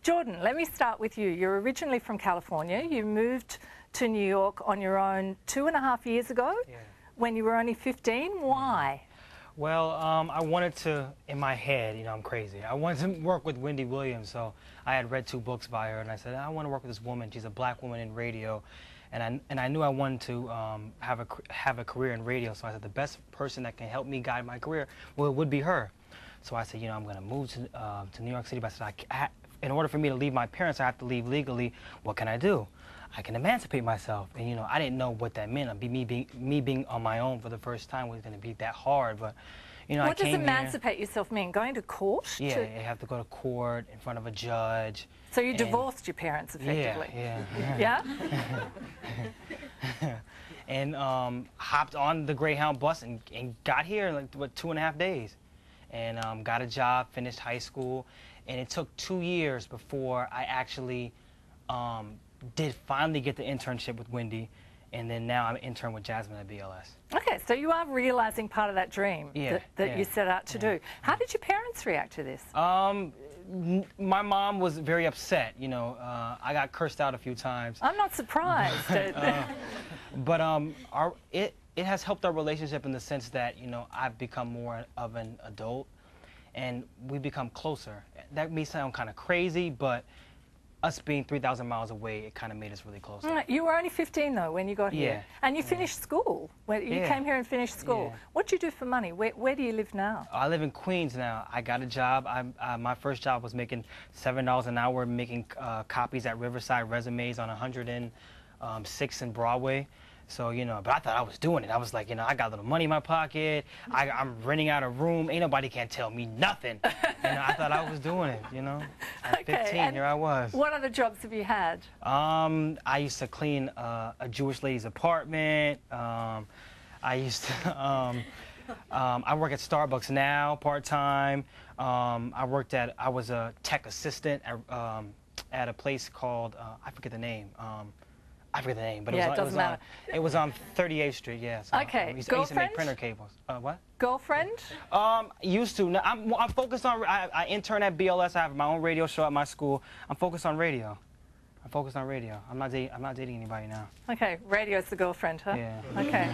Jordan, let me start with you. You're originally from California. You moved to New York on your own 2.5 years ago when you were only 15. Why? Well, I wanted to, in my head, you know, I'm crazy. I wanted to work with Wendy Williams, so I had read 2 books by her, and I said, I want to work with this woman. She's a black woman in radio, and I knew I wanted to have a career in radio, so I said the best person that can help me guide my career would be her. So I said, you know, I'm going to move to New York City, but I said, in order for me to leave my parents, I have to leave legally. What can I do? I can emancipate myself, and you know, I didn't know what that meant. Me being on my own for the first time was going to be that hard, but you know, what does emancipate yourself mean? Going to court? Yeah, you have to go to court in front of a judge. So you divorced your parents effectively? Yeah. And hopped on the Greyhound bus and got here in like, what, 2.5 days, and got a job, finished high school, and it took 2 years before I actually did finally get the internship with Wendy, and then now I'm an intern with Jasmine at BLS. Okay, so you are realizing part of that dream that you set out to do. How did your parents react to this? My mom was very upset. You know, I got cursed out a few times. I'm not surprised. But it has helped our relationship in the sense that, you know, I've become more of an adult, and we become closer. That may sound kind of crazy, but us being 3,000 miles away, it kind of made us really close. You were only 15, though, when you got here. And you finished school. You came here and finished school. What do you do for money? Where do you live now? I live in Queens now. I got a job. My first job was making $7 an hour, making copies at Riverside Resumes on 106 and Broadway. So, you know, but I thought I was doing it. I was like, you know, I got a little money in my pocket. I'm renting out a room. Ain't nobody can tell me nothing. And I thought I was doing it, you know. At 15, here I was. What other jobs have you had? I used to clean a Jewish lady's apartment. I used to, I work at Starbucks now, part-time. I was a tech assistant at a place called, I forget the name. But it was on 38th Street, yes. Okay, I used to make printer cables. What? Girlfriend? Used to. Now, I'm focused on, I intern at BLS. I have my own radio show at my school. I'm focused on radio. I'm not dating anybody now. Okay, radio's the girlfriend, huh? Yeah. Okay.